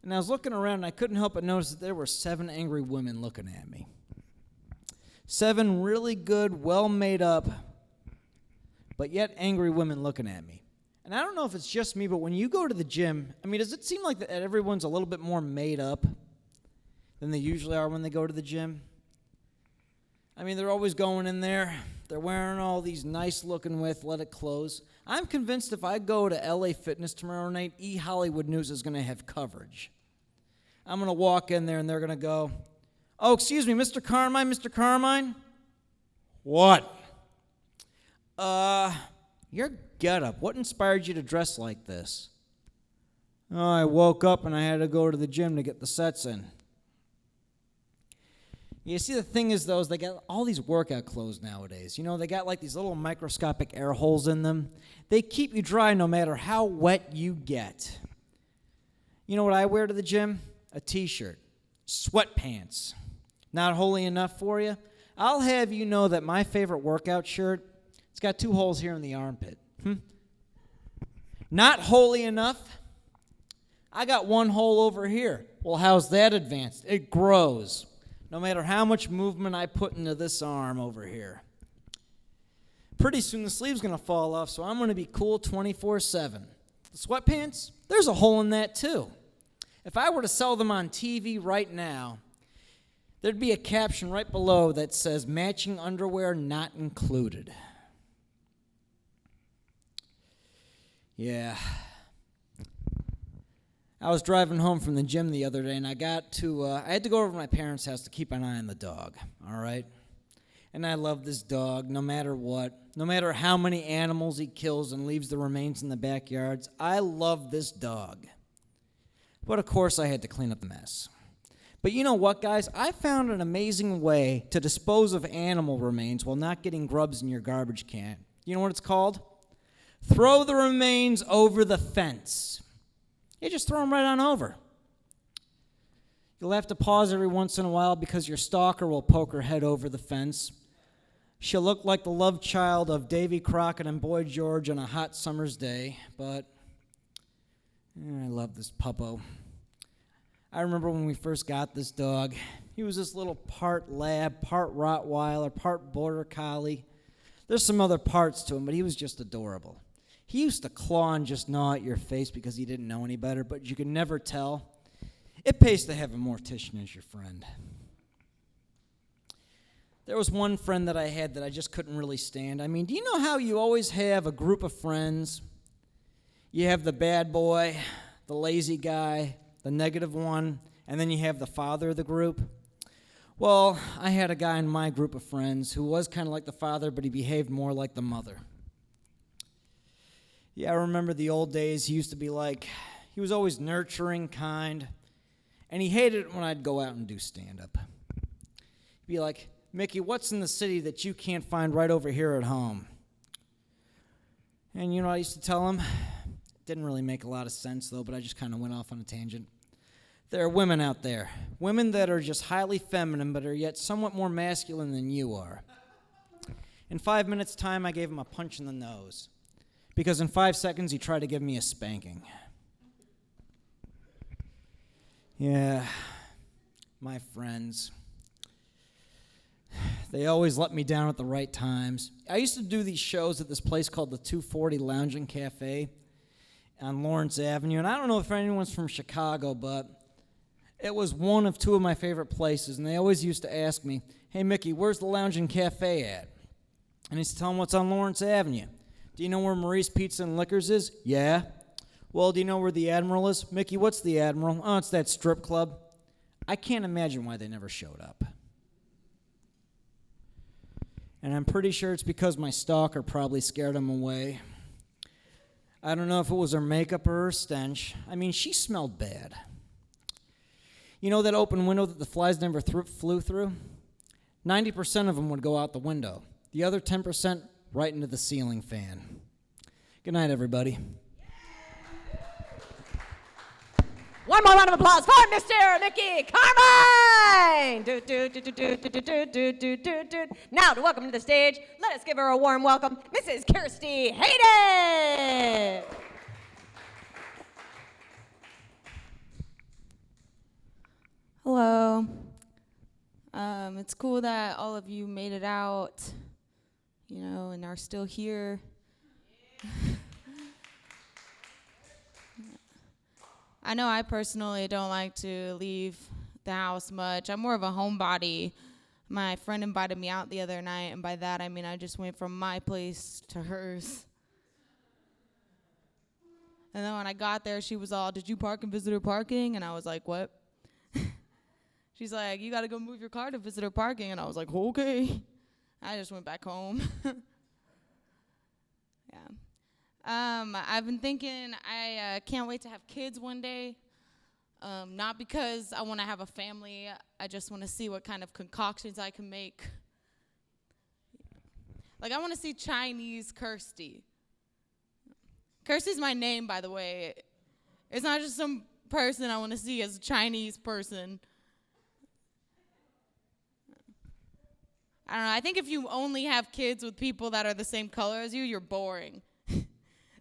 And I was looking around and I couldn't help but notice that there were 7 angry women looking at me. 7 really good, well made up, but yet angry women looking at me. And I don't know if it's just me, but when you go to the gym, I mean, does it seem like that everyone's a little bit more made up than they usually are when they go to the gym? I mean, they're always going in there. They're wearing all these nice-looking athletic clothes. I'm convinced if I go to LA Fitness tomorrow night, Hollywood News is going to have coverage. I'm going to walk in there, and they're going to go, oh, excuse me, Mr. Carmine, Mr. Carmine? What? Your getup. What inspired you to dress like this? Oh, I woke up and I had to go to the gym to get the sets in. You see, the thing is, though, is they got all these workout clothes nowadays. You know, they got like these little microscopic air holes in them. They keep you dry no matter how wet you get. You know what I wear to the gym? A t-shirt, sweatpants. Not holy enough for you? I'll have you know that my favorite workout shirt, it's got 2 holes here in the armpit. Not holy enough? I got 1 hole over here. Well, how's that advanced? It grows. No matter how much movement I put into this arm over here. Pretty soon the sleeve's going to fall off, so I'm going to be cool 24/7. The sweatpants, there's a hole in that too. If I were to sell them on TV right now, there'd be a caption right below that says, matching underwear not included. Yeah. I was driving home from the gym the other day, and I had to go over to my parents' house to keep an eye on the dog, all right? And I love this dog no matter what. No matter how many animals he kills and leaves the remains in the backyards, I love this dog. But of course, I had to clean up the mess. But you know what, guys? I found an amazing way to dispose of animal remains while not getting grubs in your garbage can. You know what it's called? Throw the remains over the fence. You just throw them right on over. You'll have to pause every once in a while because your stalker will poke her head over the fence. She'll look like the love child of Davy Crockett and Boy George on a hot summer's day, but I love this puppo. I remember when we first got this dog. He was this little part lab, part Rottweiler, part border collie. There's some other parts to him, but he was just adorable. He used to claw and just gnaw at your face because he didn't know any better, but you could never tell. It pays to have a mortician as your friend. There was one friend that I had that I just couldn't really stand. I mean, do you know how you always have a group of friends? You have the bad boy, the lazy guy, the negative one, and then you have the father of the group. Well, I had a guy in my group of friends who was kind of like the father, but he behaved more like the mother. Yeah, I remember the old days. He used to be like, he was always nurturing, kind, and he hated it when I'd go out and do stand-up. He'd be like, Mickey, what's in the city that you can't find right over here at home? And you know what I used to tell him? Didn't really make a lot of sense, though, but I just kind of went off on a tangent. There are women out there, women that are just highly feminine, but are yet somewhat more masculine than you are. In 5 minutes' time, I gave him a punch in the nose. Because in 5 seconds, he tried to give me a spanking. Yeah, my friends. They always let me down at the right times. I used to do these shows at this place called the 240 Lounge and Cafe on Lawrence Avenue. And I don't know if anyone's from Chicago, but it was one of 2 of my favorite places. And they always used to ask me, hey, Mickey, where's the Lounge and Cafe at? And I used to tell them what's on Lawrence Avenue. Do you know where Marie's Pizza and Liquors is? Yeah. Well, do you know where the Admiral is? Mickey, what's the Admiral? Oh, it's that strip club. I can't imagine why they never showed up. And I'm pretty sure it's because my stalker probably scared them away. I don't know if it was her makeup or her stench. I mean, she smelled bad. You know that open window that the flies never flew through? 90% of them would go out the window. The other 10% right into the ceiling fan. Good night, everybody. One more round of applause for Mr. Mickey Carmine! Now, to welcome to the stage, let us give her a warm welcome, Mrs. Kirsty Hayden! Hello. It's cool that all of you made it out, and are still here. I know I personally don't like to leave the house much. I'm more of a homebody. My friend invited me out the other night, and by that I mean I just went from my place to hers. And then when I got there, she was all, did you park in visitor parking? And I was like, what? She's like, you got to go move your car to visitor parking. And I was like, okay. I just went back home. Yeah. I've been thinking I can't wait to have kids one day. Not because I want to have a family. I just want to see what kind of concoctions I can make. Like, I want to see Chinese Kirsty. Kirsty's my name, by the way. It's not just some person I want to see as a Chinese person. I don't know. I think if you only have kids with people that are the same color as you, you're boring.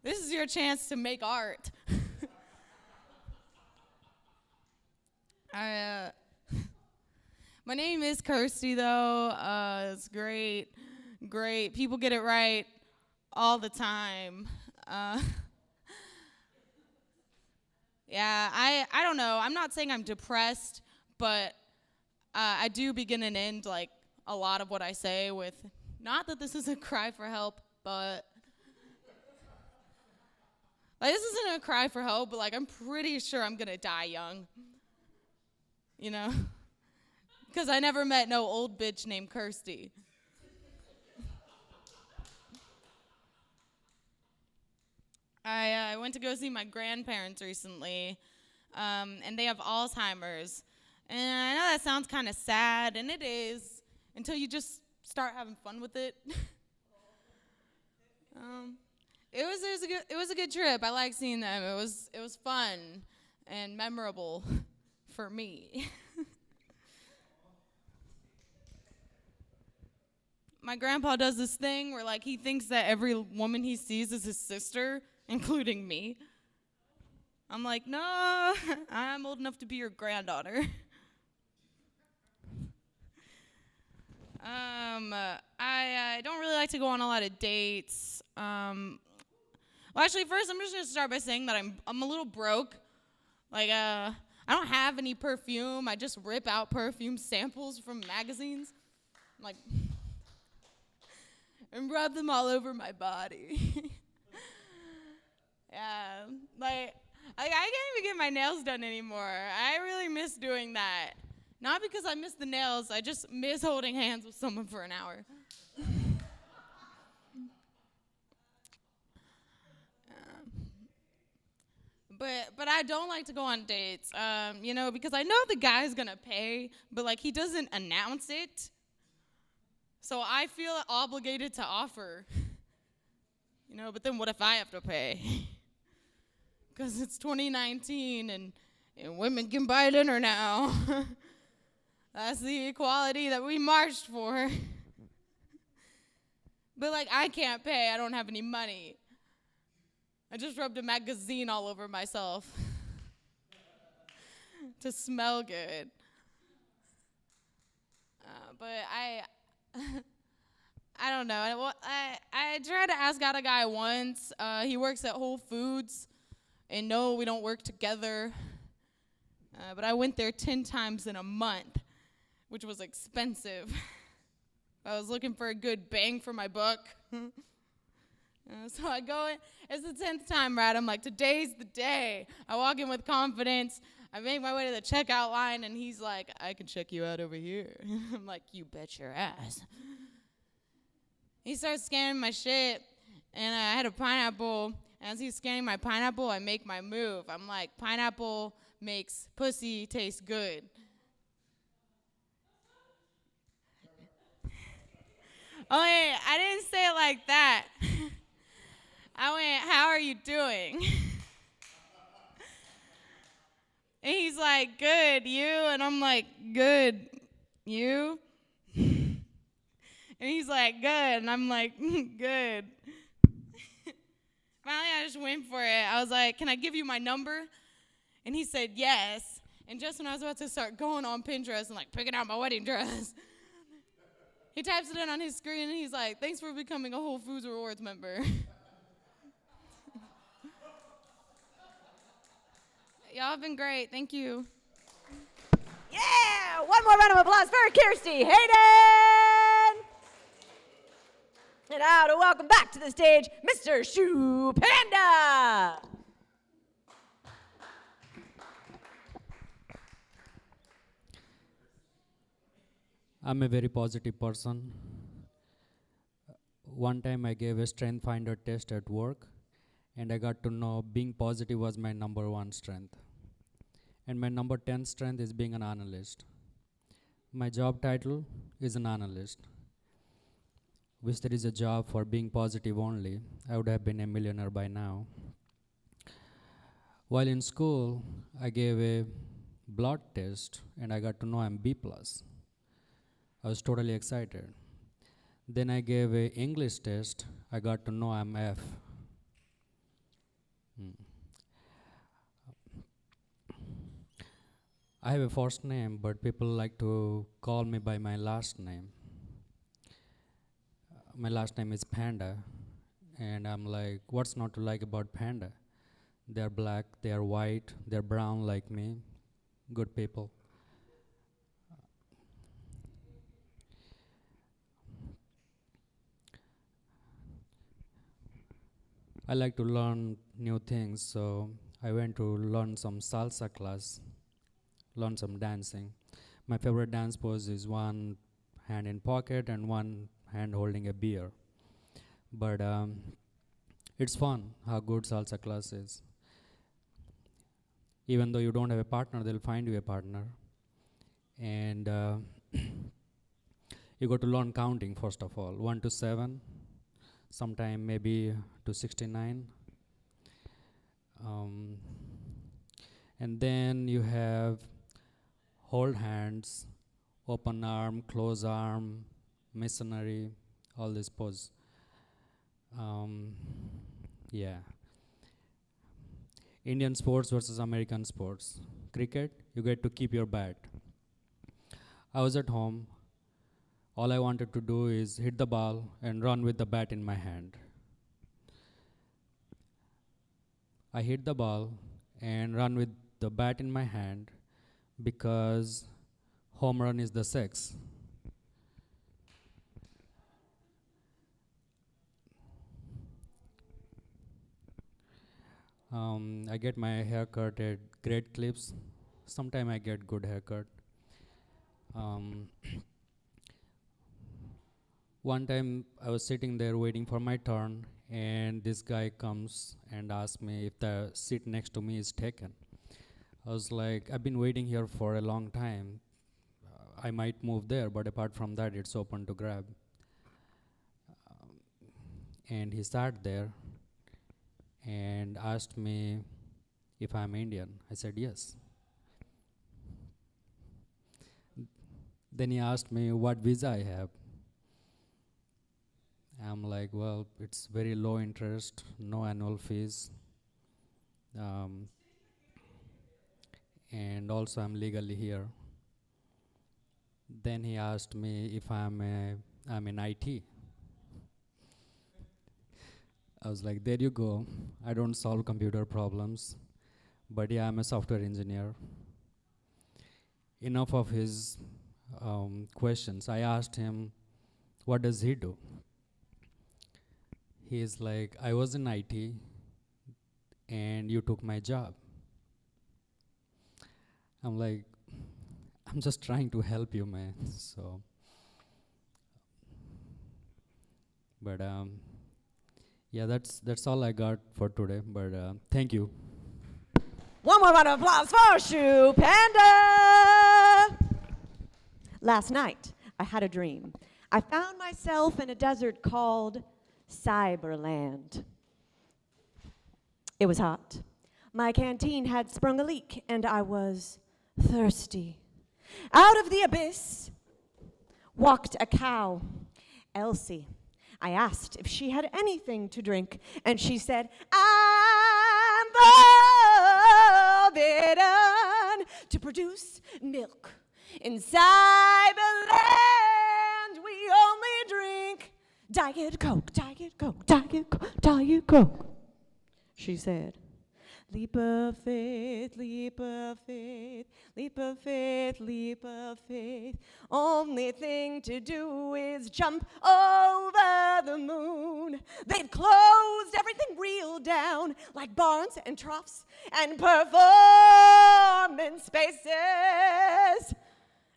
This is your chance to make art. My name is Kirsty, though. It's great. People get it right all the time. Yeah, I don't know. I'm not saying I'm depressed, but I do begin and end like a lot of what I say with, not that this is a cry for help, but like, this isn't a cry for help, but like, I'm pretty sure I'm gonna die young. You know? Because I never met no old bitch named Kirsty. I went to go see my grandparents recently, and they have Alzheimer's. And I know that sounds kind of sad, and it is, until you just start having fun with it. It was a good trip. I like seeing them. It was fun and memorable for me. My grandpa does this thing where like he thinks that every woman he sees is his sister, including me. I'm like, no, I'm old enough to be your granddaughter. I don't really like to go on a lot of dates. Well, actually, first I'm just gonna start by saying that I'm a little broke. Like, I don't have any perfume. I just rip out perfume samples from magazines, like, and rub them all over my body. Yeah, like I can't even get my nails done anymore. I really miss doing that. Not because I miss the nails, I just miss holding hands with someone for an hour. But I don't like to go on dates, because I know the guy's gonna pay, but like he doesn't announce it. So I feel obligated to offer. But then what if I have to pay? Because it's 2019 and women can buy dinner now. That's the equality that we marched for. But like, I can't pay. I don't have any money. I just rubbed a magazine all over myself to smell good. But I don't know. I tried to ask out a guy once. He works at Whole Foods. And no, we don't work together. But I went there 10 times in a month, which was expensive. I was looking for a good bang for my buck. So I go in. It's the 10th time, right? I'm like, today's the day. I walk in with confidence. I make my way to the checkout line, and he's like, I can check you out over here. I'm like, you bet your ass. He starts scanning my shit, and I had a pineapple. As he's scanning my pineapple, I make my move. I'm like, pineapple makes pussy taste good. Oh, wait, I didn't say it like that. I went, how are you doing? And he's like, good, you? And I'm like, good, you? And he's like, good. And I'm like, good. Finally, I just went for it. I was like, can I give you my number? And he said, yes. And just when I was about to start going on Pinterest and like picking out my wedding dress, he types it in on his screen and he's like, thanks for becoming a Whole Foods Rewards member. Y'all have been great. Thank you. Yeah! One more round of applause for Kirsty Hayden! And now to welcome back to the stage, Mr. Shoe Panda! I'm a very positive person. One time I gave a strength finder test at work, and I got to know being positive was my number 1 strength. And my number 10 strength is being an analyst. My job title is an analyst. Wish there is a job for being positive only. I would have been a millionaire by now. While in school, I gave a blood test and I got to know I'm B+. I was totally excited. Then I gave a English test. I got to know I'm F. I have a first name, but people like to call me by my last name. My last name is Panda, and I'm like, what's not to like about Panda? They're black, they're white, they're brown like me. Good people. I like to learn new things, so I went to learn some salsa class, learn some dancing. My favorite dance pose is one hand in pocket and one hand holding a beer. But it's fun how good salsa class is. Even though you don't have a partner, they'll find you a partner. And you got to learn counting first of all, 1 to 7, sometime maybe to 69. And then you have hold hands, open arm, close arm, missionary, all this pose. Yeah. Indian sports versus American sports. Cricket, you get to keep your bat. I was at home. All I wanted to do is hit the ball and run with the bat in my hand. I hit the ball and run with the bat in my hand because home run is the sex. I get my hair cut at Great Clips. Sometime I get good haircut. One time I was sitting there waiting for my turn, and this guy comes and asks me if the seat next to me is taken. I was like, I've been waiting here for a long time. I might move there, but apart from that, it's open to grab. And he sat there and asked me if I'm Indian. I said yes. Then he asked me what visa I have. I'm like, well, it's very low interest, no annual fees. And also I'm legally here. Then he asked me if I'm in IT. I was like, there you go. I don't solve computer problems, but yeah, I'm a software engineer. Enough of his questions. I asked him, what does he do? He is like, I was in IT and you took my job. I'm like, I'm just trying to help you, man. So, but yeah, that's all I got for today. But thank you. One more round of applause for Shoe Panda. Last night, I had a dream. I found myself in a desert called Cyberland. It was hot. My canteen had sprung a leak, and I was thirsty. Out of the abyss walked a cow, Elsie. I asked if she had anything to drink, and she said, I'm forbidden to produce milk. In Cyberland, we only drink Diet Coke, Diet Coke, Diet Coke, Diet Coke. She said, leap of faith, leap of faith, leap of faith, leap of faith. Only thing to do is jump over the moon. They've closed everything real down, like barns and troughs and performance spaces,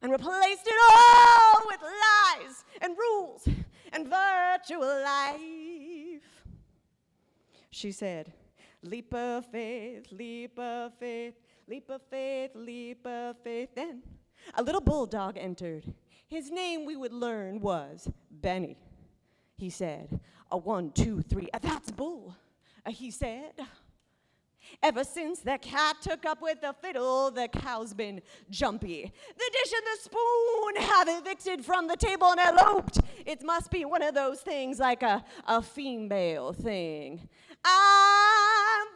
and replaced it all with lies and rules and virtual life. She said, leap of faith, leap of faith, leap of faith, leap of faith. Then a little bulldog entered. His name, we would learn, was Benny. He said, a 1, 2, 3, that's bull. He said, ever since the cat took up with the fiddle, the cow's been jumpy. The dish and the spoon have evicted from the table and eloped. It must be one of those things like a female thing. I'm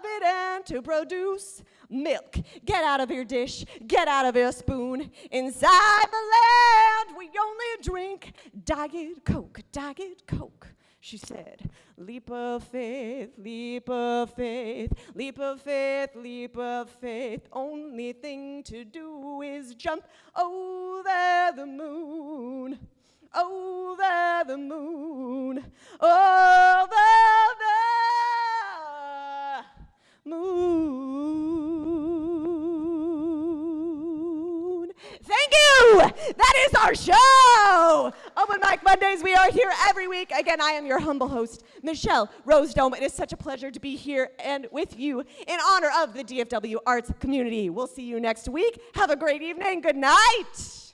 forbidden to produce milk. Get out of your dish, get out of your spoon. Inside the land, we only drink Diet Coke, Diet Coke. She said, leap of faith, leap of faith, leap of faith, leap of faith. Only thing to do is jump over the moon, over the moon, over the moon. Thank you! That is our show! Open Mic Mondays, we are here every week. Again, I am your humble host, Michelle Rosedome. It is such a pleasure to be here and with you in honor of the DFW arts community. We'll see you next week. Have a great evening. Good night.